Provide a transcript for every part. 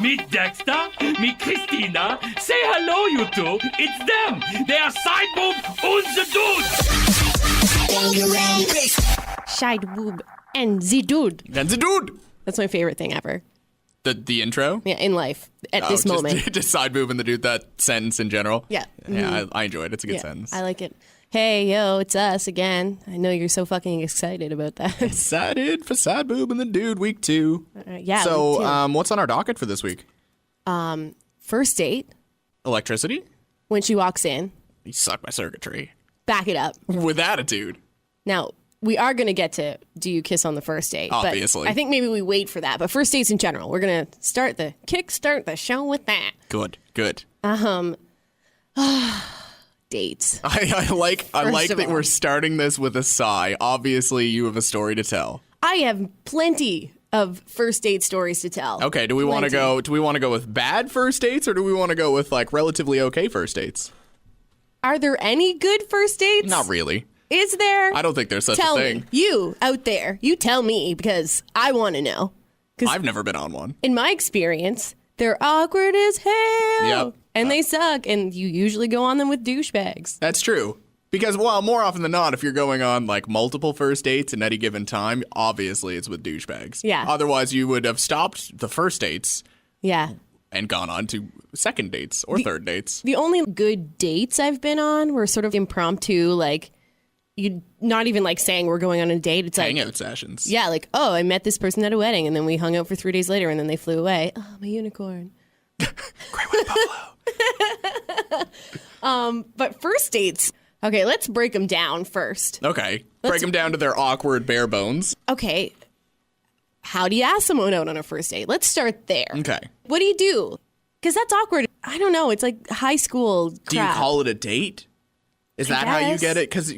Meet Dexter, meet Christina. Say hello, you two. It's them. They are SideBoob The Dude. SideBoob and The Dude. And the dude. That's my favorite thing ever. The intro? Yeah, in life at this moment. Just SideBoob and the dude, that sentence in general. Yeah. Yeah, I enjoy it. It's a good sentence. I like it. Hey, yo, it's us again. I know you're so fucking excited about that. Excited for SideBoob and the Dude, week 2. Yeah. So, week 2. What's on our docket for this week? First date, Electricity? when she walks in, You suck my circuitry. back it up. With attitude. Now, we are going to get to do you kiss on the first date. Obviously. But I think maybe we wait for that. But first dates in general, we're going to kickstart the show with that. Good. Dates. I like of that all. we're starting this with a sigh. Obviously, you have a story to tell. I have plenty of first date stories to tell. Okay, do we want to go with bad first dates, or do we want to go with like relatively okay first dates? Are there any good first dates? Not really. Is there? I don't think there's such Tell a thing. me. You out there, you tell me because I want to know. I've never been on one. In my experience, they're awkward as hell. Yep. And they suck. And you usually go on them with douchebags. That's true. Because, well, more often than not, if you're going on like multiple first dates at any given time, obviously it's with douchebags. Yeah. Otherwise, you would have stopped the first dates Yeah. and gone on to second dates or third dates. The only good dates I've been on were sort of impromptu, like, you not even like saying we're going on a date. It's like, Hangout sessions. yeah, like, oh, I met this person at a wedding and then we hung out for 3 days later and then they flew away. Oh, my unicorn. Great white buffalo. But first dates, okay, let's break them down first. Okay. Break them down to their awkward bare bones. Okay, how do you ask someone out on a first date? Let's start there. Okay. What do you do? Because that's awkward. I don't know. It's like high school crap. Do you call it a date? Is that how you guess. get it? Because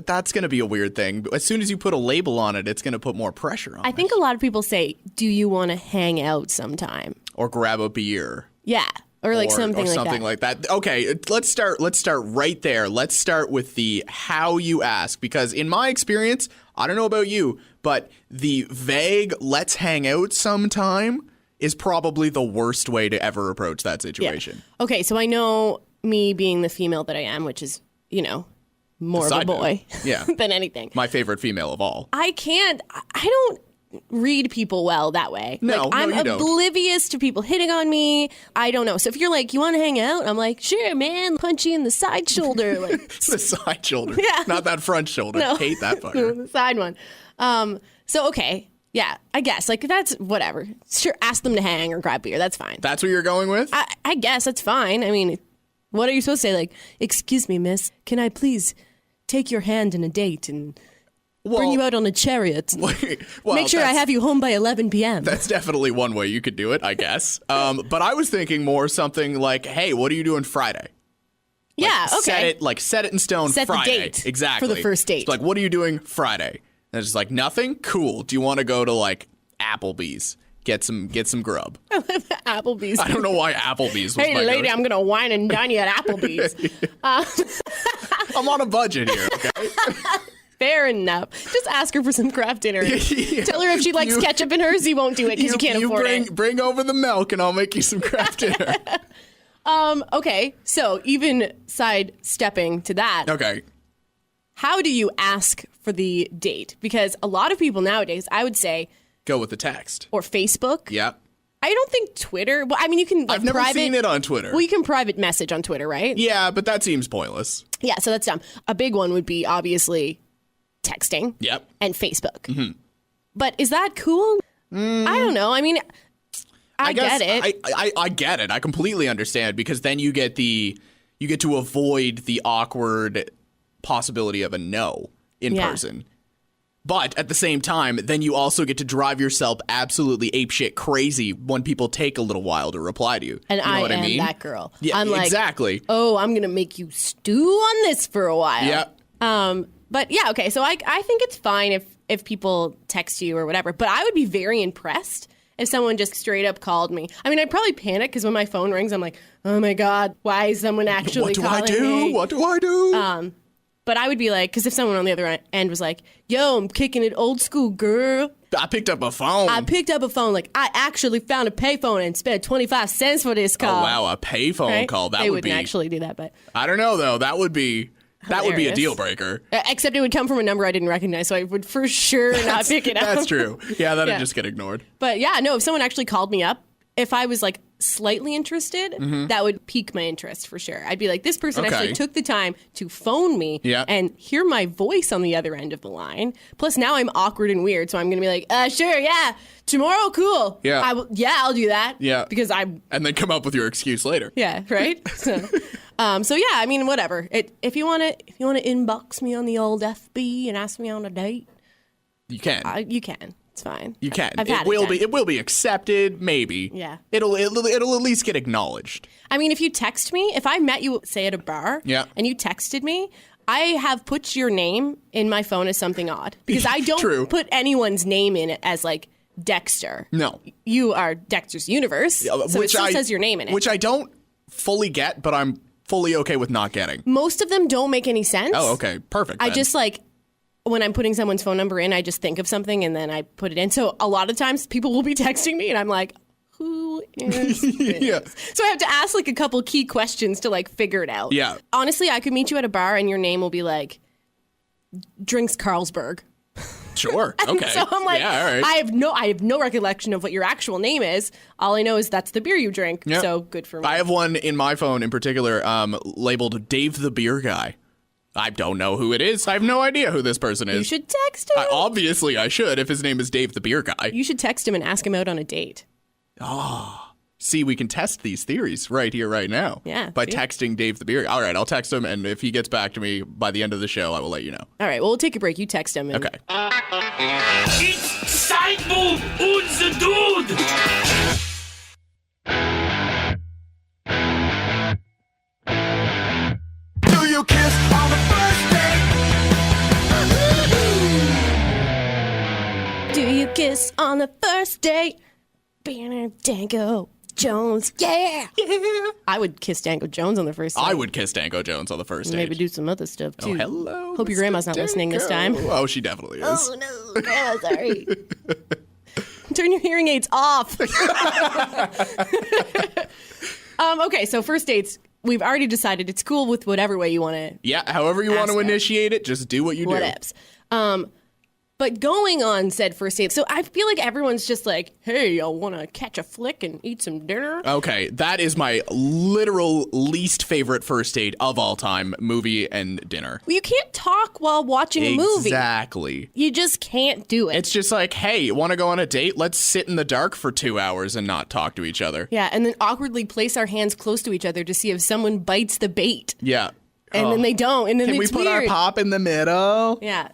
that's going to be a weird thing. As soon as you put a label on it, it's going to put more pressure on it. I think a lot of people say, do you want to hang out sometime? Or grab a beer. Yeah. Or like something like that. Okay, let's start right there. Let's start with the how you ask, because in my experience, I don't know about you, but the vague let's hang out sometime is probably the worst way to ever approach that situation. Yeah. Okay, so I know me being the female that I am, which is, more of a boy Yeah. than anything. My favorite female of all. I don't read people well that way. No, like, I'm you don't. oblivious to people hitting on me. I don't know. So if you're like, you want to hang out? I'm like, sure, man. Punch you in the side shoulder. Like, The side shoulder. Yeah. Not that front shoulder. No. Hate that fucker. the side one. So, okay. Yeah, I guess. Like, that's whatever. Sure, ask them to hang or grab beer. That's fine. That's what you're going with? I guess that's fine. I mean, what are you supposed to say? Like, excuse me, miss, can I please take your hand in a date and bring you out on a chariot? And make sure I have you home by 11 p.m. That's definitely one way you could do it, I guess. But I was thinking more something like, hey, what are you doing Friday? Yeah, okay. Set it in stone Set the Friday. date Exactly. for the first date. It's like, what are you doing Friday? And it's just like, nothing? Cool. Do you want to go to like Applebee's? Get some grub. Applebee's. I don't know why Applebee's was Hey, my lady, go-to. I'm going to wine and dine you at Applebee's. I'm on a budget here, okay? Fair enough. Just ask her for some craft dinner. Tell her if she likes ketchup in hers, you won't do it because you can't afford it. Bring over the milk and I'll make you some craft dinner. Okay, so even sidestepping to that, Okay. how do you ask for the date? Because a lot of people nowadays, I would say, Go with the text. or Facebook. Yeah. I don't think Twitter. Well, I mean, you can. Like, I've never private, seen it on Twitter. Well, you can private message on Twitter, right? Yeah, but that seems pointless. Yeah, so that's dumb. A big one would be obviously texting. Yep. And Facebook. Mm-hmm. But is that cool? I don't know. I mean, I guess get it. I get it. I completely understand, because then you get to avoid the awkward possibility of a no in person. But at the same time, then you also get to drive yourself absolutely apeshit crazy when people take a little while to reply to you. And you know what I am mean? that girl. Yeah, I'm like, exactly. oh, I'm going to make you stew on this for a while. Yeah. But yeah, okay. So I think it's fine if people text you or whatever. But I would be very impressed if someone just straight up called me. I mean, I'd probably panic because when my phone rings, I'm like, oh my God, why is someone actually calling me? What do I do? But I would be like, because if someone on the other end was like, yo, I'm kicking it old school, girl, I picked up a phone. I picked up a phone. Like, I actually found a payphone and spent 25 cents for this call. Oh, wow, a payphone Right? call. That they would wouldn't be. actually do that, but I don't know, though. That would be a Hilarious. deal breaker. except it would come from a number I didn't recognize, so I would for sure not pick it up. That's true. Yeah, that'd Yeah. just get ignored. But yeah, no, if someone actually called me up, if I was like slightly interested, that would pique my interest for sure. I'd be like, this person Okay. actually took the time to phone me Yeah. and hear my voice on the other end of the line. Plus, now I'm awkward and weird, so I'm going to be like, sure, yeah, tomorrow, cool. Yeah. I'll do that. Yeah. Because I'm, And then come up with your excuse later. yeah, right? So yeah, I mean, whatever. If you want to inbox me on the old FB and ask me on a date, You can. you can. It's fine. You can. I've had It will be accepted, maybe. Yeah. It'll at least get acknowledged. I mean, if you text me, if I met you, say, at a bar, Yeah. and you texted me, I have put your name in my phone as something odd. Because I don't True. put anyone's name in it as, like, Dexter. No. You are Dexter's Universe, so it still says your name in it. Which I don't fully get, but I'm fully okay with not getting. Most of them don't make any sense. Oh, okay. Perfect. I then. just, like, when I'm putting someone's phone number in, I just think of something and then I put it in. So a lot of times people will be texting me and I'm like, who is this? Yeah. So I have to ask like a couple key questions to like figure it out. Yeah. Honestly, I could meet you at a bar and your name will be like, Drinks Carlsberg. Sure. Okay. So I'm like, yeah, all right. I have no recollection of what your actual name is. All I know is that's the beer you drink. Yep. So good for me. I have one in my phone in particular labeled Dave the Beer Guy. I don't know who it is. I have no idea who this person is. You should text him. Obviously, I should if his name is Dave the Beer Guy. You should text him and ask him out on a date. See, we can test these theories right here, right now. Yeah, By see? texting Dave the Beer Guy. All right, I'll text him, and if he gets back to me by the end of the show, I will let you know. All right, well, we'll take a break. You text him. And Okay. It's SideBoob The Dude. Do you kiss on the first date? Do you kiss on the first date? Dango Jones, yeah. I would kiss Dango Jones on the first date. I would kiss Dango Jones on the first date. Maybe do some other stuff too. Oh, hello. Hope your Mr. grandma's not listening this time. Dango. Oh, she definitely is. Oh no, Grandma, sorry. Turn your hearing aids off. Okay, so first dates. We've already decided it's cool with whatever way you want to. Yeah, however you want to Ask it. initiate it, just do what you do. Whatevs. But going on said first date, so I feel like everyone's just like, hey, I want to catch a flick and eat some dinner. Okay, that is my literal least favorite first date of all time, movie and dinner. Well, you can't talk while watching a movie. Exactly. You just can't do it. It's just like, hey, want to go on a date? Let's sit in the dark for 2 hours and not talk to each other. Yeah, and then awkwardly place our hands close to each other to see if someone bites the bait. Yeah. And then they don't, and then Can we it's put weird. our pop in the middle? Yeah.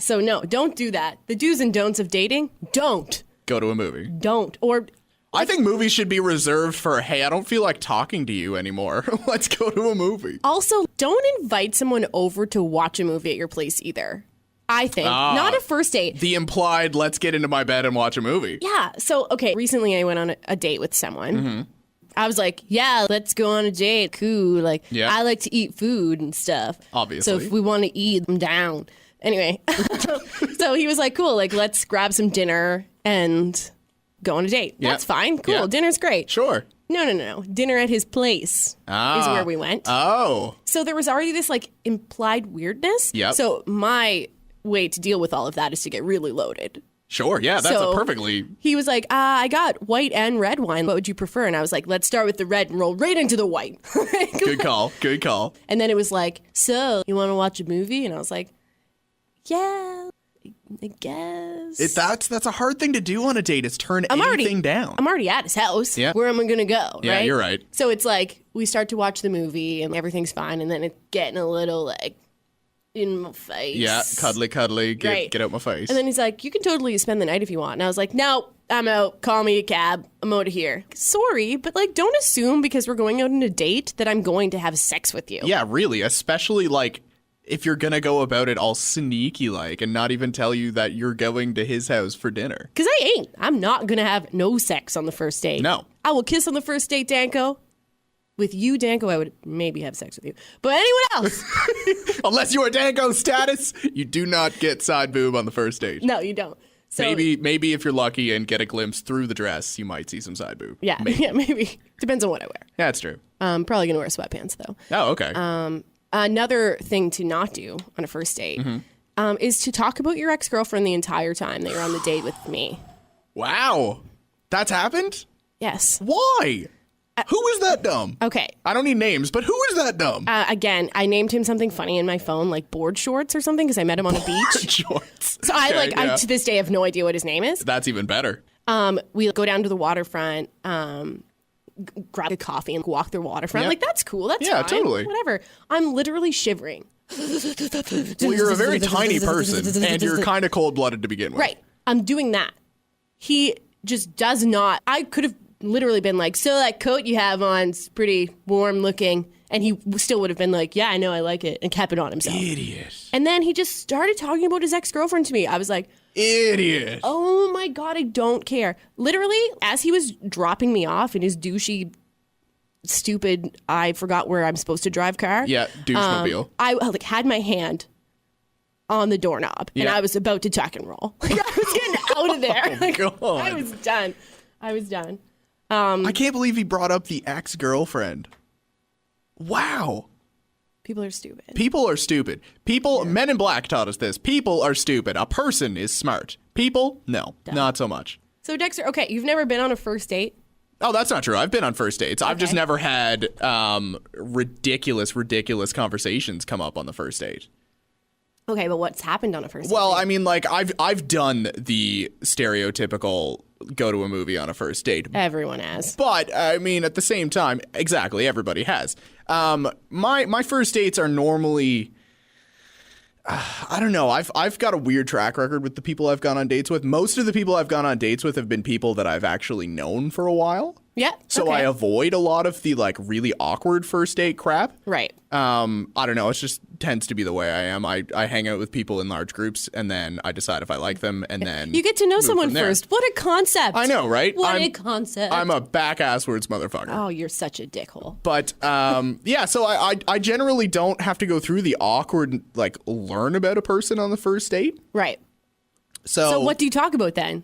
So no, don't do that. The do's and don'ts of dating, don't. Go to a movie. Don't. Or I think movies should be reserved for, hey, I don't feel like talking to you anymore. Let's go to a movie. also, don't invite someone over to watch a movie at your place either. I think. Not a first date. The implied, let's get into my bed and watch a movie. Yeah. So, okay, recently I went on a date with someone. Mm-hmm. I was like, yeah, let's go on a date. Cool. Like, Yeah. I like to eat food and stuff. Obviously. So if we want to eat, I'm down. Anyway, so he was like, cool, like, let's grab some dinner and go on a date. Yeah. That's fine. Cool. Yeah. Dinner's great. Sure. No. Dinner at his place is where we went. Oh. So there was already this, like, implied weirdness. Yep. So my way to deal with all of that is to get really loaded. Sure. Yeah, that's So- a perfectly... He was like, I got white and red wine. What would you prefer? And I was like, let's start with the red and roll right into the white. Good call. Good call. And then it was like, so you want to watch a movie? And I was like, yeah, I guess. That's a hard thing to do on a date is turn anything down. I'm already at his house. Yeah. Where am I going to go? Yeah, right? you're right. So it's like, we start to watch the movie and everything's fine. And then it's getting a little like in my face. Yeah, cuddly, Right. get out my face. And then he's like, you can totally spend the night if you want. And I was like, no, I'm out. Call me a cab. I'm out of here. Sorry, but like, don't assume because we're going out on a date that I'm going to have sex with you. Yeah, really, especially like if you're gonna go about it all sneaky like and not even tell you that you're going to his house for dinner. Because I ain't. I'm not going to have no sex on the first date. No. I will kiss on the first date, Danko. With you, Danko, I would maybe have sex with you. But anyone else? Unless you are Dango status, you do not get side boob on the first date. No, you don't. So, maybe if you're lucky and get a glimpse through the dress, you might see some side boob. Yeah, maybe. Depends on what I wear. Yeah, that's true. Probably going to wear sweatpants, though. Oh, okay. Another thing to not do on a first date is to talk about your ex-girlfriend the entire time that you're on the date with me. Wow. That's happened? Yes. Why? Who is that dumb? Okay. I don't need names, but who is that dumb? Again, I named him something funny in my phone, like board shorts or something, because I met him on a beach. Shorts. So I to this day have no idea what his name is. That's even better. We go down to the waterfront, grab a coffee and walk the waterfront. Yeah. Like, that's cool. That's Yeah, fine. totally. Whatever. I'm literally shivering. Well, you're a very tiny person, and you're kind of cold-blooded to begin with. Right. I'm doing that. He just does not. I could have literally been like, so that coat you have on's pretty warm looking. And he still would have been like, yeah, I know, I like it. And kept it on himself. Idiot. And then he just started talking about his ex-girlfriend to me. I was like, Idiot. oh my God, I don't care. Literally, as he was dropping me off in his douchey, stupid, I forgot where I'm supposed to drive car. Yeah, douchemobile. I had my hand on the doorknob and Yeah. I was about to tuck and roll. Like, I was getting out of there. Like, God. I was done. I can't believe he brought up the ex-girlfriend. Wow. People are stupid. People are stupid. Men in Black taught us this. People are stupid. A person is smart. People, no, not so much. So Dexter, okay, you've never been on a first date? Oh, that's not true. I've been on first dates. I've just Okay. never had ridiculous conversations come up on the first date. Okay, but what's happened on a first date? Well, I mean, like I've done the stereotypical go to a movie on a first date. Everyone has. But I mean, at the same time, exactly, everybody has. My first dates are normally, I don't know. I've got a weird track record with the people I've gone on dates with. Most of the people I've gone on dates with have been people that I've actually known for a while. Yeah. So okay. I avoid a lot of the like really awkward first date crap. Right. I don't know. It just tends to be the way I am. I hang out with people in large groups, and then I decide if I like them, and then You get to know move someone from there. first. What a concept. I know, right? What a concept. I'm a back-asswards motherfucker. Oh, you're such a dickhole. But yeah, so I generally don't have to go through the awkward like learn about a person on the first date. Right. So what do you talk about then?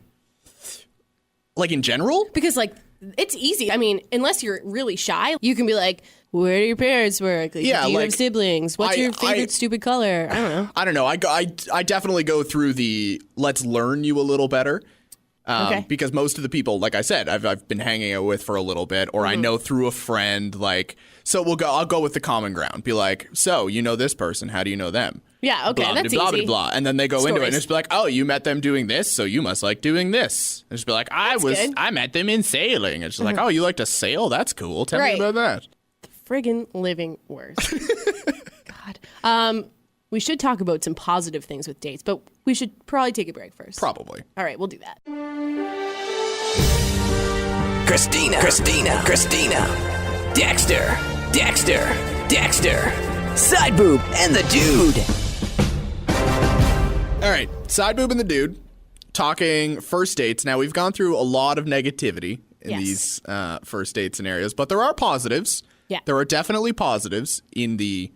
like in general? Because, like, it's easy. I mean, unless you're really shy, you can be like, where do your parents work? Like, Yeah, do you like, have siblings? What's your favorite stupid color? I don't know. I don't know. I definitely go through the let's learn you a little better. Okay. Because most of the people, like I said, I've been hanging out with for a little bit, or I know through a friend. Like, so I'll go with the common ground. Be like, so you know this person? How do you know them? Yeah, okay, blah, that's blah, easy. blah, blah. And then they go into it and Stories. just be like, oh, you met them doing this, so you must like doing this. And just be like, good. I met them in sailing. And she's like, oh, you like to sail? That's cool. Tell Right. me about that. Friggin' living worst. God. We should talk about some positive things with dates, but we should probably take a break first. Probably. All right, we'll do that. Christina Dexter SideBoob and the Dude. All right, SideBoob and the Dude talking first dates. Now, we've gone through a lot of negativity in Yes. these first date scenarios, but there are positives. Yeah. There are definitely positives in the,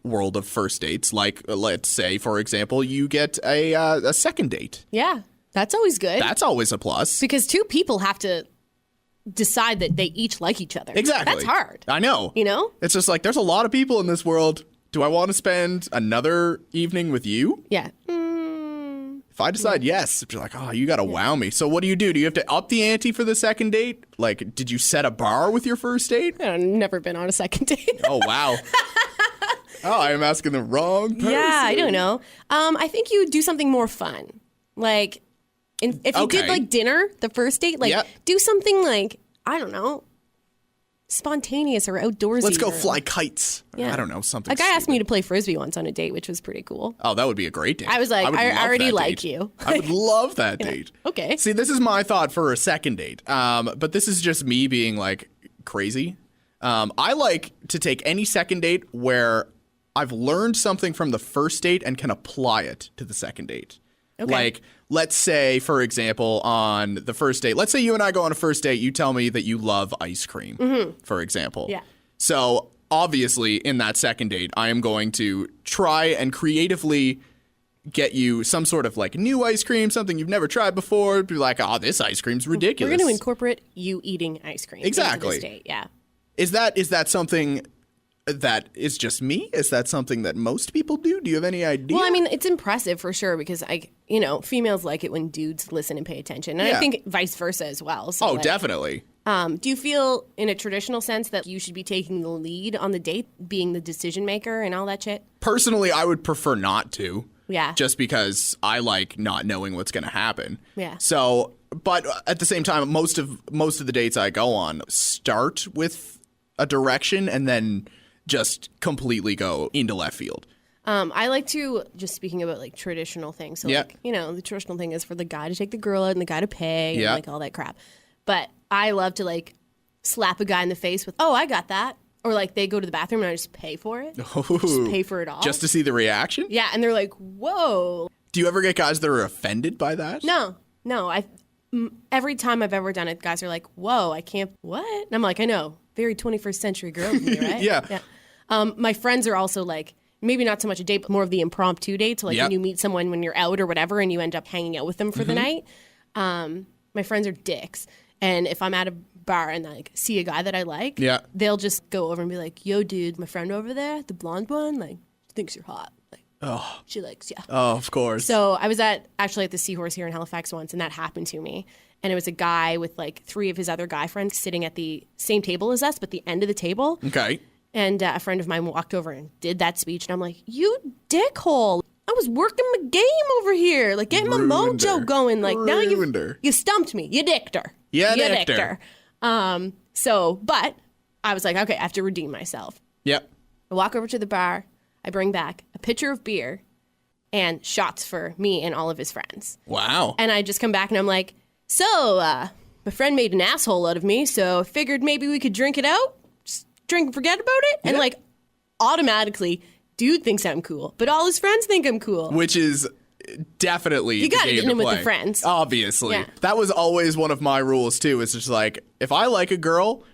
world of first dates. Like, let's say, for example, you get a second date. Yeah, that's always good. That's always a plus. Because two people have to decide that they each like each other. Exactly. That's hard. I know. You know? It's just like, there's a lot of people in this world. Do I want to spend another evening with you? Yeah. If I decide yes, you're like, oh, you got to wow me. So what do? Do you have to up the ante for the second date? Like, did you set a bar with your first date? I've never been on a second date. Oh, wow. Oh, I am asking the wrong person. Yeah, I don't know. I think you would do something more fun. Like, if you Okay. did like dinner, the first date, like Yep. do something like, I don't know, spontaneous or outdoorsy. Let's go or- fly kites. Yeah. I don't know, something A guy asked stupid. me to play Frisbee once on a date, which was pretty cool. Oh, that would be a great date. I was like, would I love already that like date. you. I would love that date. Okay. See, this is my thought for a second date. But this is just me being like crazy. I like to take any second date where I've learned something from the first date and can apply it to the second date. Okay. Like, let's say, for example, on the first date, let's say you and I go on a first date, you tell me that you love ice cream, for example. Yeah. So obviously in that second date, I am going to try and creatively get you some sort of like new ice cream, something you've never tried before. Be like, oh, this ice cream's ridiculous. We're going to incorporate you eating ice cream. Exactly. Into this date. Yeah. Is that something that is just me? Is that something that most people do? Do you have any idea? Well, I mean, it's impressive for sure because females like it when dudes listen and pay attention, and I think vice versa as well. So definitely. Do you feel, in a traditional sense, that you should be taking the lead on the date, being the decision maker and all that shit? Personally, I would prefer not to. Yeah. Just because I like not knowing what's going to happen. Yeah. So, but at the same time, most of the dates I go on start with a direction and then just completely go into left field. I like to, just speaking about like traditional things. So like, the traditional thing is for the guy to take the girl out and the guy to pay and like all that crap. But I love to like slap a guy in the face with, oh, I got that. Or like they go to the bathroom and I just pay for it. Just pay for it all. Just to see the reaction? Yeah. And they're like, whoa. Do you ever get guys that are offended by that? No. Every time I've ever done it, guys are like, whoa, I can't, what? And I'm like, I know. Very 21st century girl of me, right? Yeah. My friends are also like, maybe not so much a date, but more of the impromptu date. So like when you meet someone when you're out or whatever and you end up hanging out with them for the night. My friends are dicks. And if I'm at a bar and like see a guy that I like, they'll just go over and be like, yo, dude, my friend over there, the blonde one, like, thinks you're hot. Like, she likes you. Oh, of course. So I was actually at the Seahorse here in Halifax once, and that happened to me. And it was a guy with like 3 of his other guy friends sitting at the same table as us, but the end of the table. Okay. And a friend of mine walked over and did that speech. And I'm like, you dickhole. I was working my game over here. Like, getting my mojo going. Like, now you stumped me. You dicked her. Yeah, dicked her. But I was like, okay, I have to redeem myself. Yep. I walk over to the bar. I bring back a pitcher of beer and shots for me and all of his friends. Wow. And I just come back and I'm like, so, my friend made an asshole out of me, so I figured maybe we could drink it out. Just drink and forget about it. And like, automatically, dude thinks I'm cool, but all his friends think I'm cool. Which is definitely you gotta the game get in to with play. the friends. Obviously. Yeah. That was always one of my rules too. It's just like, if I like a girl,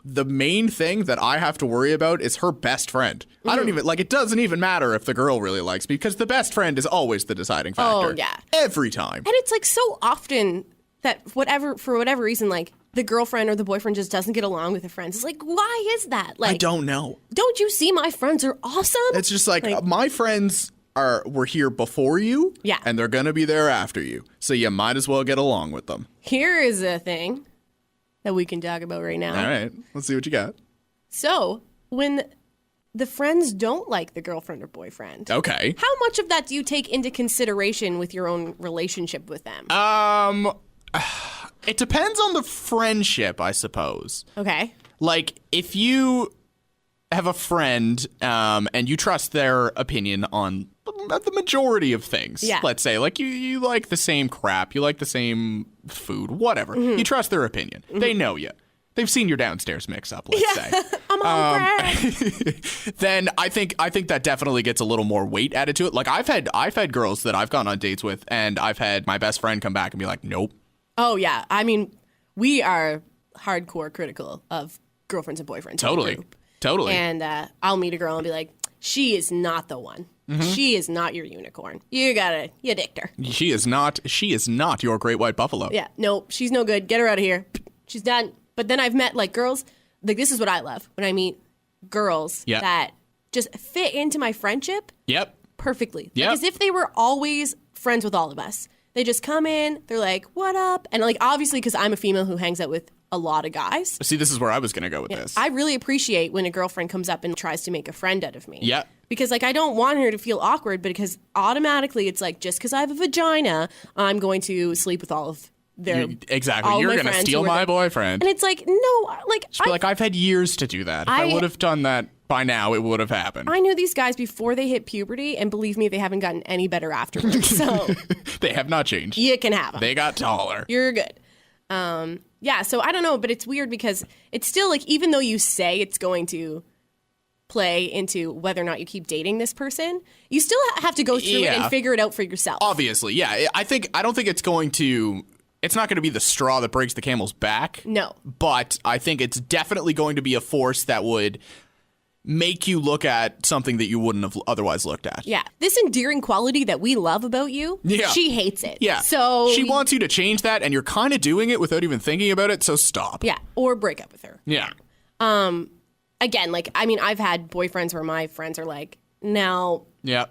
the main thing that I have to worry about is her best friend. I don't even, like, it doesn't even matter if the girl really likes me because the best friend is always the deciding factor. Oh, yeah. Every time. And it's like so often that for whatever reason, like the girlfriend or the boyfriend just doesn't get along with the friends. It's like, why is that? Like, I don't know. Don't you see my friends are awesome? It's just like my friends were here before you. Yeah. And they're going to be there after you. So you might as well get along with them. Here is a thing that we can talk about right now. All right. Let's see what you got. So when the friends don't like the girlfriend or boyfriend. Okay. How much of that do you take into consideration with your own relationship with them? It depends on the friendship, I suppose. Okay. Like, if you have a friend and you trust their opinion on the majority of things, let's say, like you like the same crap, you like the same food, whatever. You trust their opinion. They know you. They've seen your downstairs mix up, let's say. I'm over. Then I think that definitely gets a little more weight added to it. Like I've had girls that I've gone on dates with, and I've had my best friend come back and be like, nope. Oh yeah, I mean, we are hardcore critical of girlfriends and boyfriends. Totally. And I'll meet a girl and be like, she is not the one. She is not your unicorn. You dicked her. She is not your great white buffalo. Yeah, no, she's no good. Get her out of here. She's done. But then I've met like girls, like this is what I love when I meet girls that just fit into my friendship perfectly. Yep. Like, as if they were always friends with all of us. They just come in, they're like, what up? And like, obviously, because I'm a female who hangs out with a lot of guys. See, this is where I was going to go with this. I really appreciate when a girlfriend comes up and tries to make a friend out of me. Yeah. Because like, I don't want her to feel awkward, because automatically it's like, just because I have a vagina, I'm going to sleep with all of their exactly. all You're my going to friends steal who are my boyfriend. And it's like, no, like, Just be like, I've had years to do that. If I would have done that by now, it would have happened. I knew these guys before they hit puberty, and believe me, they haven't gotten any better afterwards. So they have not changed. you can have them. They got taller. You're good. Yeah, so I don't know, but it's weird because it's still like, even though you say it's going to play into whether or not you keep dating this person, you still have to go through it and figure it out for yourself. Obviously, yeah. I don't think it's going to. It's not going to be the straw that breaks the camel's back. No. But I think it's definitely going to be a force that would make you look at something that you wouldn't have otherwise looked at. Yeah. This endearing quality that we love about you, she hates it. Yeah. So she wants you to change that, and you're kind of doing it without even thinking about it, so stop. Yeah. Or break up with her. Yeah. Again, like, I mean, I've had boyfriends where my friends are like, no,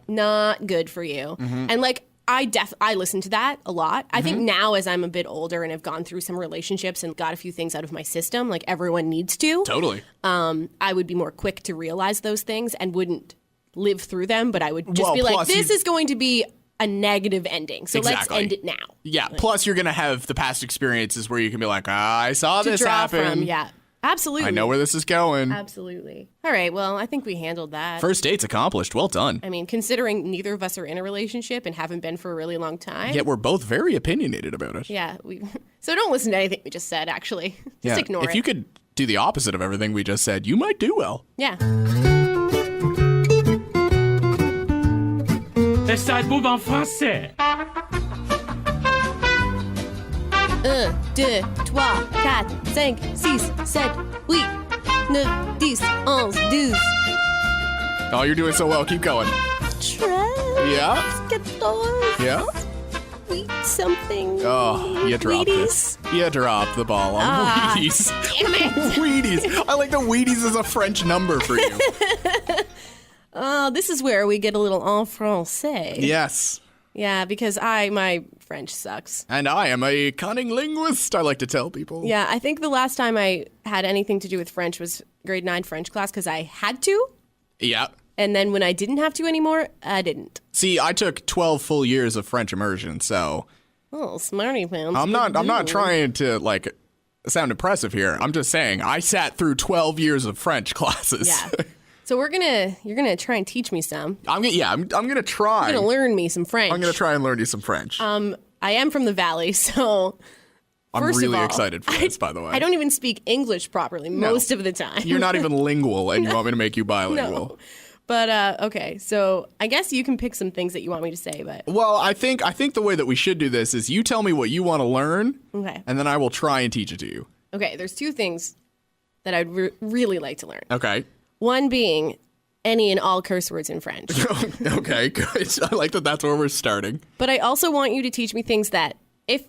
not good for you. And like, I listen to that a lot. I think now as I'm a bit older and have gone through some relationships and got a few things out of my system, like everyone needs to. Totally. I would be more quick to realize those things and wouldn't live through them, but I would just be like, this is going to be a negative ending. So let's end it now. Yeah. Plus you're going to have the past experiences where you can be like, I saw this happen. Yeah. Absolutely. I know where this is going. Absolutely. All right. Well, I think we handled that. First date's accomplished. Well done. I mean, considering neither of us are in a relationship and haven't been for a really long time. Yet we're both very opinionated about it. Yeah. So don't listen to anything we just said, actually. Just ignore it. If you could do the opposite of everything we just said, you might do well. Yeah. Le SideBoob en français. 1, 2, 3, 4, 5, 6, 7, 8, 9, 10, 11, 12. Oh, you're doing so well. Keep going. 13, Yeah. 14. Yeah. Wheat something. Oh, you dropped Wheaties. it. You dropped the ball on Wheaties. Damn it. Wheaties. I like the Wheaties as a French number for you. This is where we get a little en français. Yes. Yeah, because my French sucks. And I am a cunning linguist, I like to tell people. Yeah, I think the last time I had anything to do with French was grade 9 French class because I had to. Yeah. And then when I didn't have to anymore, I didn't. See, I took 12 full years of French immersion, so Oh, smarty pants. I'm not trying to like sound impressive here. I'm just saying I sat through 12 years of French classes. Yeah. So you're gonna try and teach me some. I'm gonna try. You're gonna learn me some French. I'm gonna try and learn you some French. I am from the Valley, so I'm first really of all, excited for this, by the way. I don't even speak English properly most of the time. You're not even lingual, and you want me to make you bilingual. No. But okay, so I guess you can pick some things that you want me to say, but Well, I think the way that we should do this is you tell me what you want to learn, okay. and then I will try and teach it to you. Okay, there's two things that I'd really like to learn. Okay. One being any and all curse words in French. Okay, good. I like that that's where we're starting. But I also want you to teach me things that if,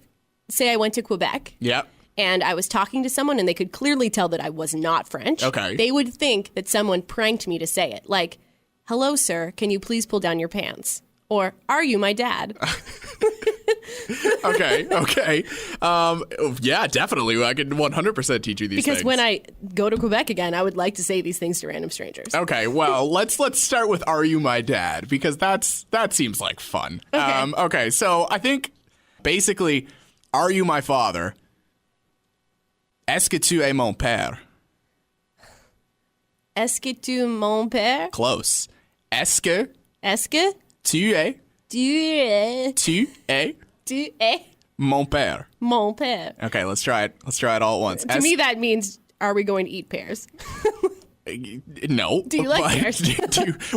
say I went to Quebec Yep. and I was talking to someone and they could clearly tell that I was not French, Okay. they would think that someone pranked me to say it. Like, hello, sir, can you please pull down your pants? Or, are you my dad? Okay. Yeah, definitely. I can 100% teach you these things. Because when I go to Quebec again, I would like to say these things to random strangers. Okay, well, let's start with "Are you my dad?" because that seems like fun. Okay. Okay, so I think basically, "Are you my father?" Est-ce que tu es mon père? Est-ce que tu mon père? Close. Est-ce que tu es mon père? mon père? Okay, let's try it. Let's try it all at once. To me, that means, are we going to eat pears? No. Do you like pears?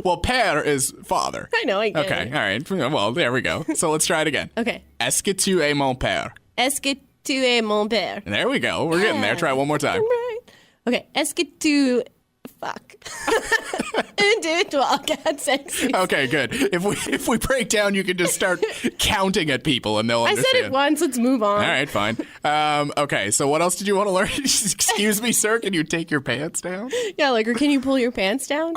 Well, père is father. I know, I get Okay, it. all right. Well, there we go. So let's try it again. Okay. Est-ce que tu es mon père? Est-ce que tu es mon père? There we go. We're getting there. Try it one more time. Right. Okay. Est-ce que tu... Fuck. 1, 2, 3, 4, 5, 6. Okay, good. If we break down, you can just start counting at people and they'll I understand. said it once. Let's move on. All right, fine. Okay, so what est did you want to learn? Excuse me, sir. Can you take your pants down? Yeah, like, or can you pull your pants down?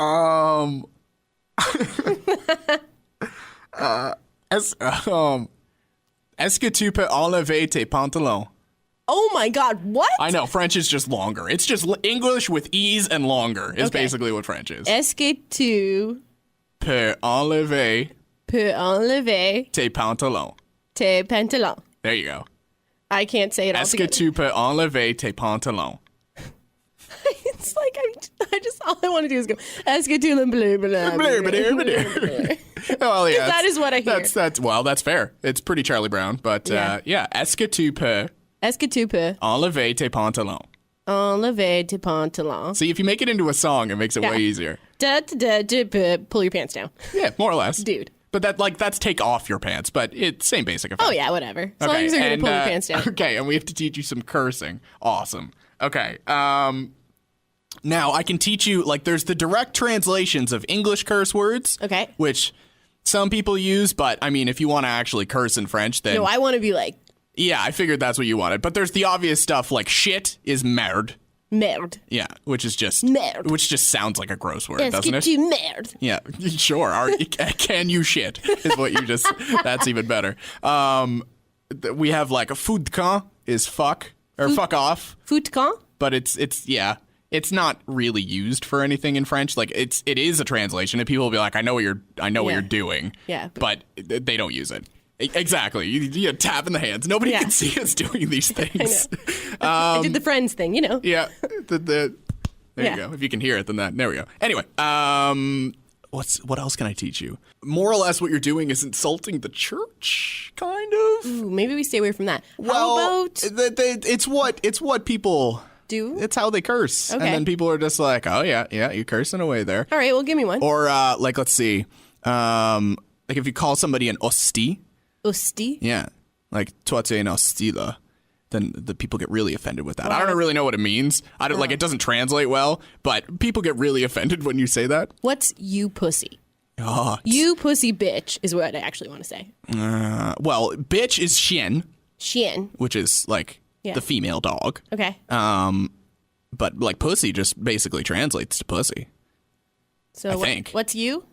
Est-ce que tu peux enlever tes pantalons? Oh my God, what? I know, French is just longer. It's just English with ease and longer is Okay. basically what French is. Est-ce que tu Peux enlever peux enlever tes pantalons. tes pantalons? There you go. I can't say it all Est-ce que together. tu peux enlever tes pantalons? It's like I just all I want to do is go. Est-ce que tu le bleu bleu? Well, yeah, that is what I hear. That's fair. It's pretty Charlie Brown, but Yeah. Est-ce que tu peux Est-ce que tu peux enlever tes pantalons? enlever tes pantalons? See, if you make it into a song, it makes it Yeah. way easier. Tu peux pull your pants down, Yeah, more or less, dude. But that's take off your pants, but it's same basic effect. Oh yeah, whatever. As long as you're gonna pull your pants down. Okay, and we have to teach you some cursing. Awesome. Okay. Now, I can teach you, like, there's the direct translations of English curse words. Okay. Which some people use, but, I mean, if you want to actually curse in French, then... No, I want to be like, Yeah, I figured that's what you wanted. But there's the obvious stuff, like shit is merde. merde. Yeah, which is just... Merde. Which just sounds like a gross word, Est-ce doesn't que it? tu merde? Yeah, sure. Can you shit is what you just... That's even better. We have, like, a food de camp is fuck, or fuck off. Food de camp? But it's not really used for anything in French. Like it is a translation, and people will be like, I know what you're doing. Yeah. But they don't use it. Exactly. You tap in the hands. Nobody can see us doing these things. I did the friends thing, you know. Yeah. There you go. If you can hear it, then there we go. Anyway, what else can I teach you? More or less, what you're doing is insulting the church, kind of. Ooh, maybe we stay away from that. Well, How about it's what people do? It's how they curse. Okay. And then people are just like, oh, yeah, you're cursing away there. All right, well, give me one. Or, like, let's see. Like, if you call somebody an hostie. Hostie? Yeah. Like, toi tu es un hostile. Then the people get really offended with that. I don't really know what it means. I don't like it doesn't translate well, but people get really offended when you say that. What's you pussy? Oh, You pussy bitch is what I actually want to say. well, bitch is chien, Chien. which is, like, the female dog. Okay. But, like, pussy just basically translates to pussy. So I think. What's you?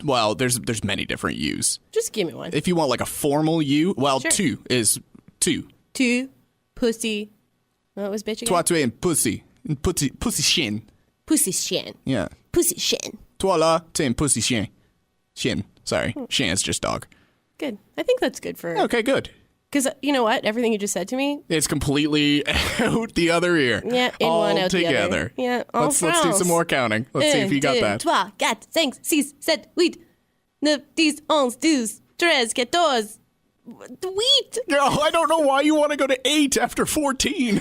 Well, there's many different U's. Just give me one. If you want, like, a formal U, well, Sure. two is two. Two, pussy. What was bitch again? Toi, tu es un pussy. Un pussy chien. Pussy chien. Yeah. Pussy chien. Toi là, tu es un pussy chien. Chien. Sorry. Chien is just dog. Good. I think that's good for... Okay, good. Because you know what? Everything you just said to me... It's completely out the other ear. Yeah, in all one, out together. the other. Yeah, all Let's do France. some more counting. Let's see if you got deux, that. Trois, quatre, cinq, six, sept, huit, neuf, dix, onze, douze, treize, quatorze. Wheat. No, I don't know why you want to go to 8 after 14.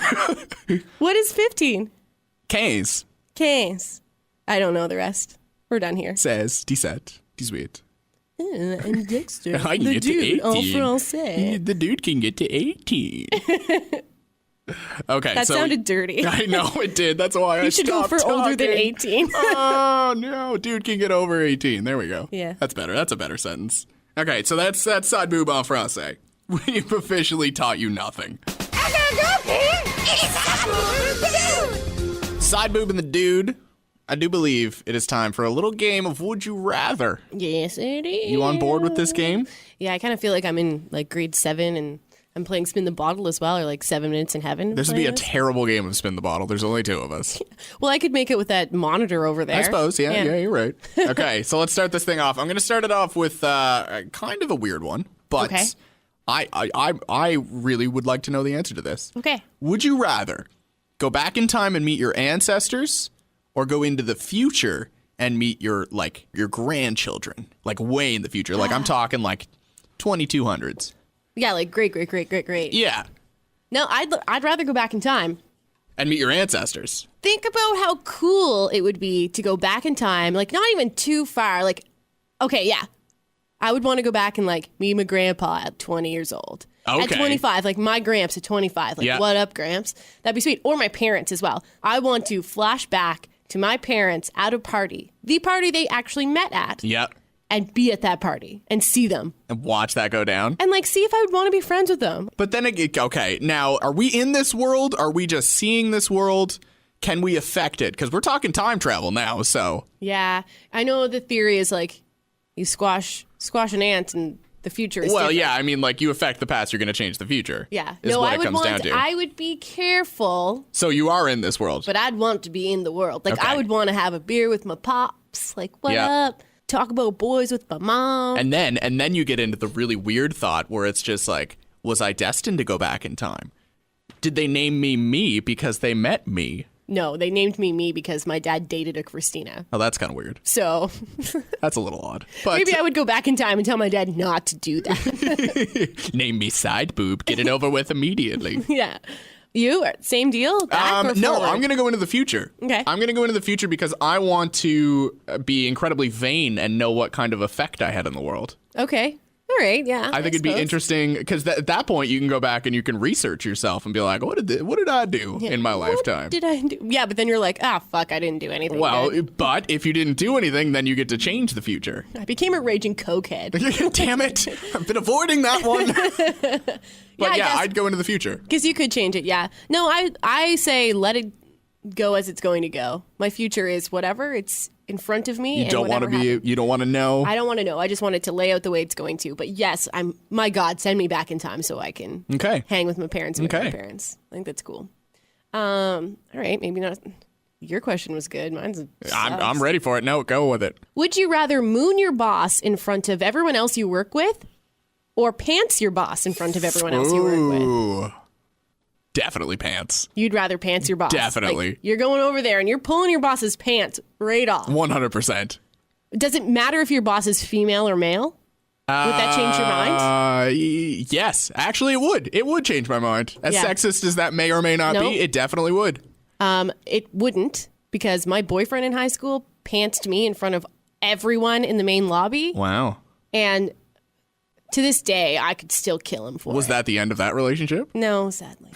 What is 15? 15. Quinze. I don't know the rest. We're done here. 16, 17, 18. And Dexter, I can the get dude, to en 18. français. The dude can get to 18. Okay, That so sounded dirty. I know it did. That's why I You should go stopped for older than talking. 18. Oh no, dude can get over 18. There we go. Yeah. That's better. That's a better sentence. Okay, so that's SideBoob en français. We've officially taught you nothing. SideBoob and the Dude. I do believe it is time for a little game of Would You Rather. Yes, it is. You on board with this game? Yeah, I kind of feel like I'm in like grade 7 and I'm playing Spin the Bottle as well, or like 7 Minutes in Heaven. This would be a terrible game of Spin the Bottle. There's only 2 of us. Well, I could make it with that monitor over there. I suppose, yeah, you're right. Okay, so let's start this thing off. I'm going to start it off with kind of a weird one, but Okay. I really would like to know the answer to this. Okay. Would you rather go back in time and meet your ancestors, or go into the future and meet your grandchildren, like way in the future? Like I'm talking like 2200s. Yeah, like great. Yeah, No, I'd rather go back in time. and meet your ancestors. Think about how cool it would be to go back in time, like not even too far. Like, okay, yeah. I would want to go back and like meet my grandpa at 20 years old. At Okay. 25, like my Gramps at 25. Like, Yeah. what up, Gramps? That'd be sweet. Or my parents as well. I want to flash back to my parents at a party, the party they actually met at, Yep, and be at that party and see them and watch that go down. and like see if I would want to be friends with them. But then, okay, now, are we in this world? Are we just seeing this world? Can we affect it? Because we're talking time travel now, so. Yeah, I know the theory is like you squash an ant and the future is Well, different. yeah, I mean, like, you affect the past, you're going to change the future. Yeah. Is No, what I it would comes down want to. I would be careful, So you are in this world. but I'd want to be in the world. Like Okay. I would want to have a beer with my pops, like what Yeah. up? Talk about boys with my mom. And then you get into the really weird thought where it's just like, was I destined to go back in time? Did they name me because they met me? No, they named me because my dad dated a Christina. Oh, that's kind of weird. So That's a little odd. But maybe I would go back in time and tell my dad not to do that. name me SideBoob. Get it over with immediately. Yeah. You? Same deal? Back or No, forward? I'm going to go into the future. Okay. I'm going to go into the future because I want to be incredibly vain and know what kind of effect I had in the world. Okay. All right, yeah. I think it'd be interesting because at that point you can go back and you can research yourself and be like, what did I do in my lifetime? What did I do? Yeah, but then you're like, fuck, I didn't do anything. Well, good. but if you didn't do anything, then you get to change the future. I became a raging cokehead. Damn it. I've been avoiding that one. But Yeah, I'd go into the future. Because you could change it, yeah. No, I say let it go as it's going to go. My future is whatever. It's in front of me. You don't want to be. You don't want to know. I don't want to know. I just want it to lay out the way it's going to. But yes, my God, send me back in time so I can hang with my parents and with my parents. I think that's cool. All right, maybe not. Your question was good. Mine's I'm ready for it. No, go with it. Would you rather moon your boss in front of everyone else you work with, or pants your boss in front of everyone else you work with? Ooh. Definitely pants. You'd rather pants your boss. Definitely. Like, you're going over there and you're pulling your boss's pants right off. 100%. Does it matter if your boss is female or male? Would that change your mind? Yes. Actually, it would. It would change my mind. As sexist as that may or may not be, it definitely would. It wouldn't, because my boyfriend in high school pantsed me in front of everyone in the main lobby. Wow. And to this day, I could still kill him for it. Was that the end of that relationship? No, sadly.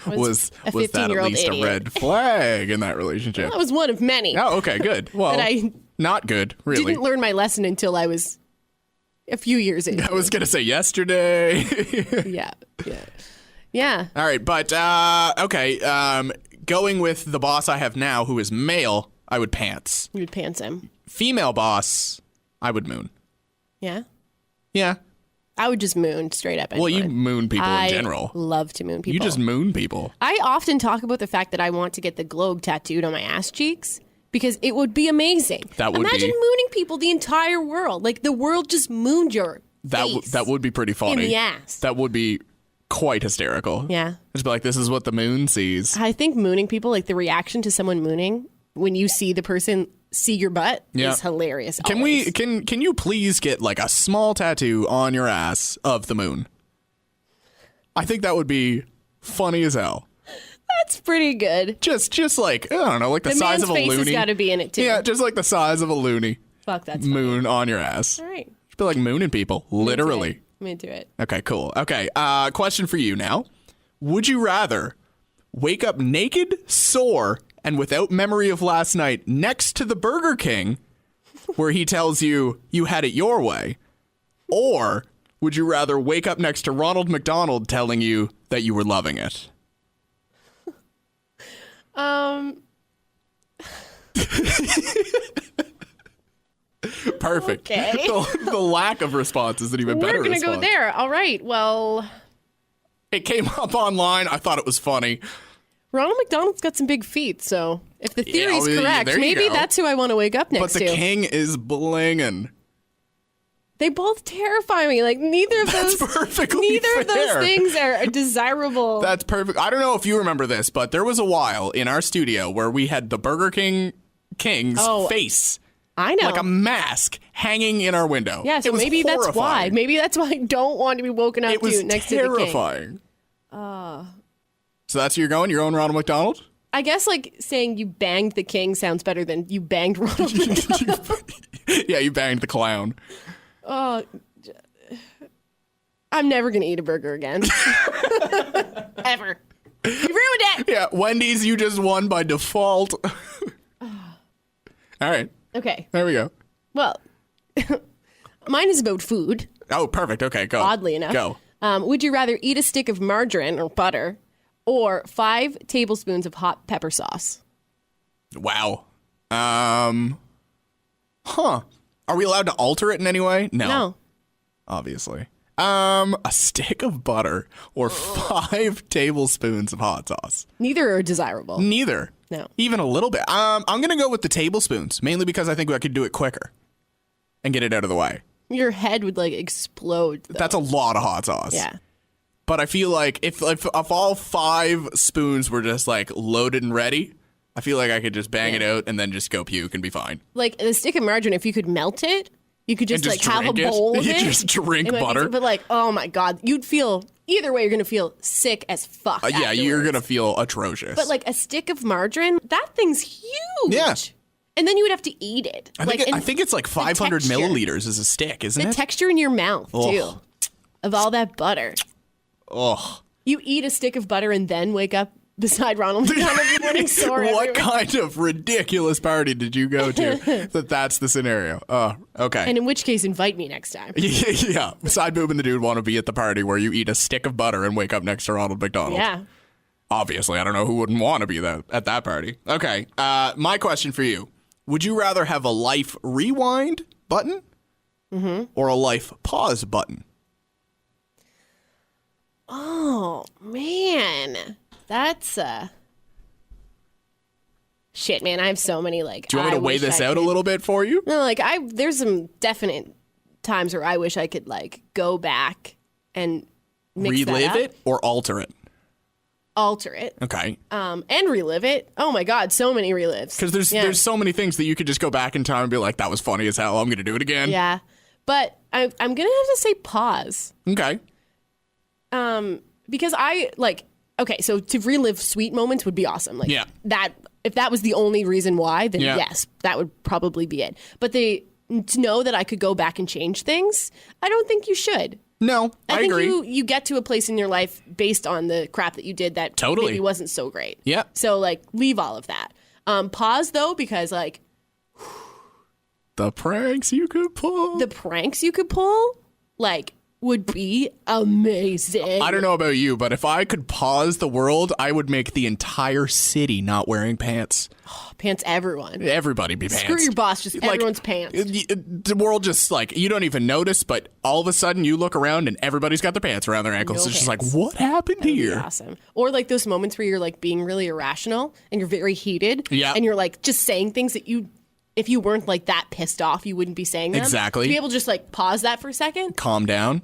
Was that at least idiot. a red flag in that relationship? That was one of many. Oh, okay, good. Well, not good, really. Didn't learn my lesson until I was a few years in. I was going to say yesterday. Yeah. All right, but, okay, going with the boss I have now, who is male, I would pants. You would pants him. Female boss, I would moon. Yeah? Yeah. I would just moon straight up. Well, you moon people in general. I love to moon people. You just moon people. I often talk about the fact that I want to get the globe tattooed on my ass cheeks because it would be amazing. Imagine mooning people the entire world. Like, the world just mooned your face. That would be pretty funny. In the ass. That would be quite hysterical. Yeah. Just be like, this is what the moon sees. I think mooning people, like the reaction to someone mooning when you see the person see your butt is hilarious. Can you please get like a small tattoo on your ass of the moon? I think that would be funny as hell. That's pretty good. Just like, I don't know, like the size of a man's face loony. has got to be in it too. Yeah, just like the size of a loony. Fuck, that's moon on your ass. All right. Just be like mooning people, literally. I'm into it. Okay, cool. Okay, question for you now. Would you rather wake up naked, sore, and without memory of last night next to the Burger King where he tells you you had it your way? Or would you rather wake up next to Ronald McDonald telling you that you were loving it? Perfect. Okay. The lack of response is an even better response. We're going to go there. All right. Well, it came up online. I thought it was funny. Ronald McDonald's got some big feet, so if the theory is correct, there maybe that's who I want to wake up next to. But the king is blinging. They both terrify me. Like, neither of those things are desirable. That's perfect. I don't know if you remember this, but there was a while in our studio where we had the Burger King's face. I know. Like a mask hanging in our window. Yeah, so maybe horrifying. That's why. Maybe that's why I don't want to be woken up next to the king. It was terrifying. So that's where you're going? Your own Ronald McDonald? I guess like saying you banged the king sounds better than you banged Ronald McDonald. Yeah, you banged the clown. I'm never going to eat a burger again. Ever. You ruined it. Yeah, Wendy's, you just won by default. All right. Okay. There we go. Well, mine is about food. Oh, perfect. Okay, go. Oddly enough. Go. Would you rather eat a stick of margarine or butter or 5 tablespoons of hot pepper sauce? Wow. Are we allowed to alter it in any way? No. Obviously. A stick of butter or 5 tablespoons of hot sauce. Neither are desirable. Neither. No. Even a little bit. I'm going to go with the tablespoons, mainly because I think I could do it quicker and get it out of the way. Your head would like explode, though. That's a lot of hot sauce. Yeah. But I feel like if all 5 spoons were just like loaded and ready, I feel like I could just bang it out and then just go puke and be fine. Like the stick of margarine, if you could melt it, you could just like have a bowl of it. You just drink butter. But like, oh my God, you'd feel, either way, you're going to feel sick as fuck. Yeah, you're going to feel atrocious. But like a stick of margarine, that thing's huge. Yeah. And then you would have to eat it. I think it's like 500 texture. milliliters as a stick, isn't The it? texture in your mouth, too, Ugh. of all that butter. Ugh. You eat a stick of butter and then wake up beside Ronald McDonald in the morning sore What everywhere. kind of ridiculous party did you go to that's the scenario? Oh, okay. And in which case, invite me next time. Yeah. SideBoob and the Dude want to be at the party where you eat a stick of butter and wake up next to Ronald McDonald. Yeah. Obviously, I don't know who wouldn't want to be at that party. Okay. My question for you. Would you rather have a life rewind button or a life pause button? Oh, man. That's shit, man. I have so many, like... Do you want me to weigh this out a little bit for you? No, like, there's some definite times where I wish I could, like, go back and mix Relive that up. it or alter it? Alter it. Okay. And relive it. Oh, my God. So many relives. Because there's so many things that you could just go back in time and be like, that was funny as hell. I'm going to do it again. Yeah. But I'm going to have to say pause. Okay. Because okay, so to relive sweet moments would be awesome. Like if that was the only reason why, then yes, that would probably be it. But to know that I could go back and change things, I don't think you should. No, I agree. I think you get to a place in your life based on the crap that you did that maybe wasn't so great. Yeah. So like leave all of that. Pause though, because like the pranks you could pull. Like would be amazing. I don't know about you, but if I could pause the world, I would make the entire city not wearing pants. Pants everyone. Everybody be pants. Screw your boss, just everyone's pants. The world just like, you don't even notice, but all of a sudden you look around and everybody's got their pants around their ankles. No It's just pants. like, what happened here? Awesome. Or like those moments where you're like being really irrational and you're very heated. Yeah. And you're like just saying things that if you weren't like that pissed off, you wouldn't be saying them. Exactly. To be able to just like pause that for a second. Calm down.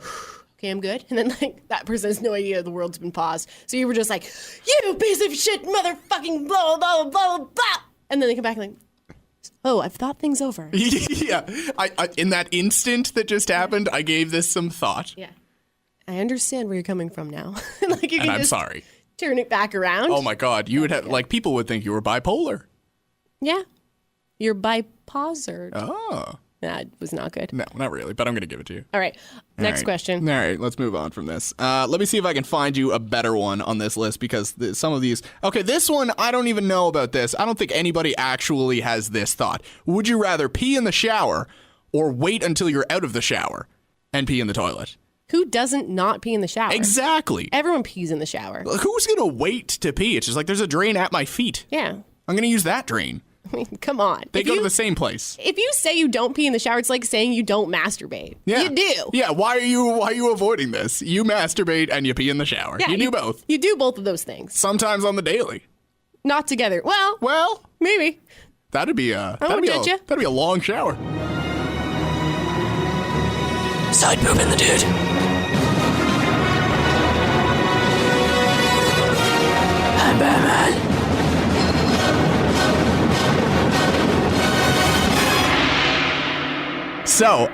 Okay, I'm good. And then like that person has no idea the world's been paused. So you were just like, you piece of shit, motherfucking blah, blah, blah, blah, blah. And then they come back and like, oh, I've thought things over. Yeah. I in that instant that just happened, I gave this some thought. Yeah. I understand where you're coming from now. Like you can And I'm just sorry. turn it back around. Oh my God. You would have, like, people would think you were bipolar. Yeah. You're biposered. Oh. That was not good. No, not really, but I'm going to give it to you. All right. Next All right. question. All right, let's move on from this. Let me see if I can find you a better one on this list because some of these... Okay, this one, I don't even know about this. I don't think anybody actually has this thought. Would you rather pee in the shower or wait until you're out of the shower and pee in the toilet? Who doesn't not pee in the shower? Exactly. Everyone pees in the shower. Who's going to wait to pee? It's just like there's a drain at my feet. Yeah. I'm going to use that drain. I mean, come on. They go to the same place. If you say you don't pee in the shower, it's like saying you don't masturbate. Yeah. You do. Yeah, why are you avoiding this? You masturbate and you pee in the shower. Yeah, you do both. You do both of those things. Sometimes on the daily. Not together. Well, maybe. That'd be a won't judge ya. that'd be a long shower. SideBoob and the Dude. I'm Batman. So,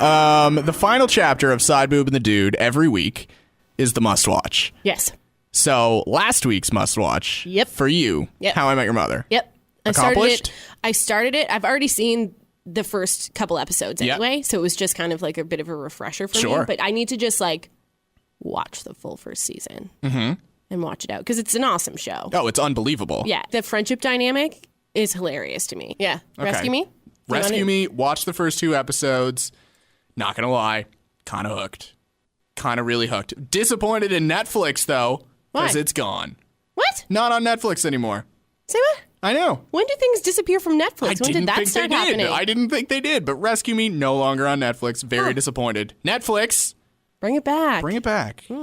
the final chapter of SideBoob and the Dude every week is the must-watch. Yes. So, last week's must-watch for you, Yep. How I Met Your Mother. Yep. Accomplished? I started it. I've already seen the first couple episodes anyway, so it was just kind of like a bit of a refresher for me. But I need to just like watch the full first season and watch it out because it's an awesome show. Oh, it's unbelievable. Yeah. The friendship dynamic is hilarious to me. Yeah. Okay. Rescue Me? Rescue Me, watch the first 2 episodes. Not gonna lie, kind of hooked. Kind of really hooked. Disappointed in Netflix, though, because Why? it's gone. What? Not on Netflix anymore. Say what? I know. When do things disappear from Netflix? When did that start happening? I didn't think they did, but Rescue Me, no longer on Netflix. Very disappointed. Netflix, Bring it back. bring it back. I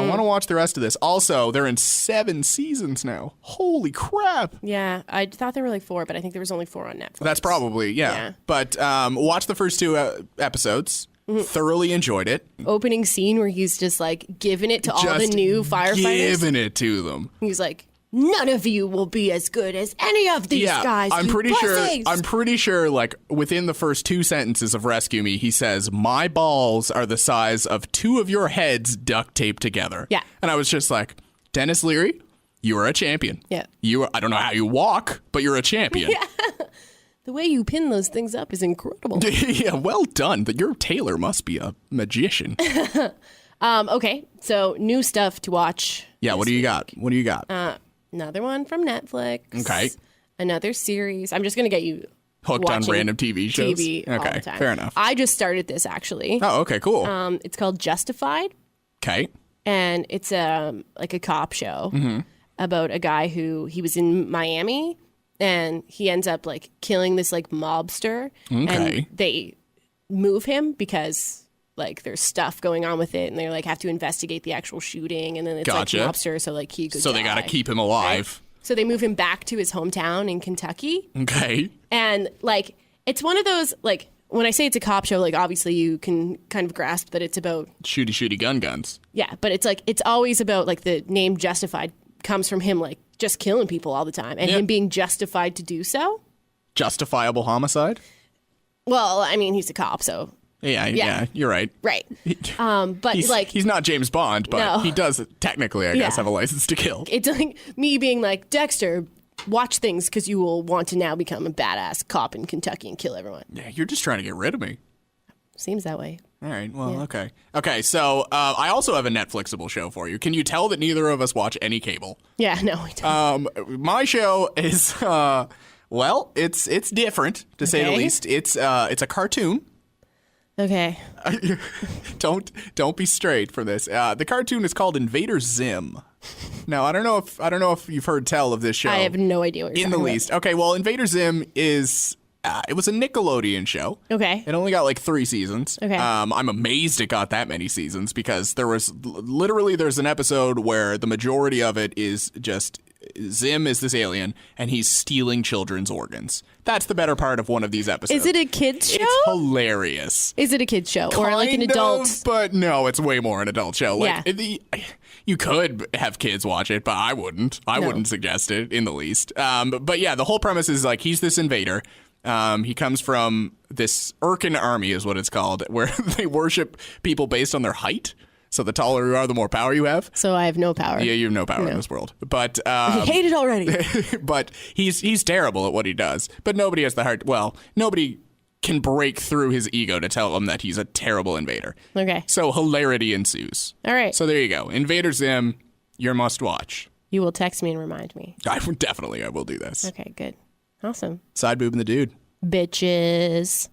want to watch the rest of this. Also, they're in 7 seasons now. Holy crap. Yeah, I thought there were like 4, but I think there was only 4 on Netflix. That's probably, yeah. But watch the first 2 episodes. Thoroughly enjoyed it. Opening scene where he's just like giving it to all the Just new firefighters. Giving it to them. He's like, none of you will be as good as any of these guys. I'm you pretty pussies." sure. I'm pretty sure. Like within the first 2 sentences of Rescue Me, he says, "My balls are the size of 2 of your heads duct taped together." Yeah. And I was just like, Dennis Leary, you are a champion. Yeah. I don't know how you walk, but you're a champion. The way you pin those things up is incredible. Yeah, well done. But your tailor must be a magician. Okay, so new stuff to watch. Yeah, what do you got? What do you got? Another one from Netflix. Okay. Another series. I'm just going to get you Hooked on watching random TV shows? TV all the time. Fair enough. I just started this, actually. Oh, okay, cool. It's called Justified, Okay. and it's like a cop show Mm-hmm. about a guy who he was in Miami, and he ends up like killing this like mobster, Okay. and they move him because like there's stuff going on with it, and they like have to investigate the actual shooting, and then it's Gotcha. like mobster, so like he could So they got to die, keep him alive. right? So they move him back to his hometown in Kentucky. Okay. And like, it's one of those, like, when I say it's a cop show, like, obviously you can kind of grasp that it's about, Shooty guns. yeah, but it's like, it's always about, like, the name Justified comes from him, like, just killing people all the time and him being justified to do so. Justifiable homicide? Well, I mean, he's a cop, so. Yeah, you're right. Right. But, He's not James Bond, but No. he does technically, I guess, Yeah. have a license to kill. it's like me being like, Dexter, watch things because you will want to now become a badass cop in Kentucky and kill everyone. Yeah, you're just trying to get rid of me. Seems that way. All right, well, okay. Okay, so I also have a Netflixable show for you. Can you tell that neither of us watch any cable? Yeah, no, we don't. My show is, well, it's different, to say the Okay. least. It's a cartoon. Okay. Don't be straight for this. The cartoon is called Invader Zim. Now, I don't know if you've heard tell of this show. I have no idea what you're in the talking about. least. Okay, well, Invader Zim is it was a Nickelodeon show. Okay. It only got like 3 seasons. Okay. I'm amazed it got that many seasons because there's an episode where the majority of it is just Zim is this alien and he's stealing children's organs. That's the better part of one of these episodes. Is it a kid's show? It's hilarious. Is it a kid's show or like an Kind adult? of, but no, it's way more an adult show. Like you could have kids watch it, but I wouldn't. I wouldn't suggest it in the least. But yeah, the whole premise is like he's this invader. He comes from this Urkin army, is what it's called, where they worship people based on their height. So the taller you are, the more power you have. So I have no power. Yeah, you have no power in this world. But I hate it already. but he's terrible at what he does. But nobody has the heart. Well, nobody can break through his ego to tell him that he's a terrible invader. Okay. So hilarity ensues. All right. So there you go. Invader Zim, your must watch. You will text me and remind me. I will do this. Okay, good. Awesome. SideBoob and the Dude. Bitches.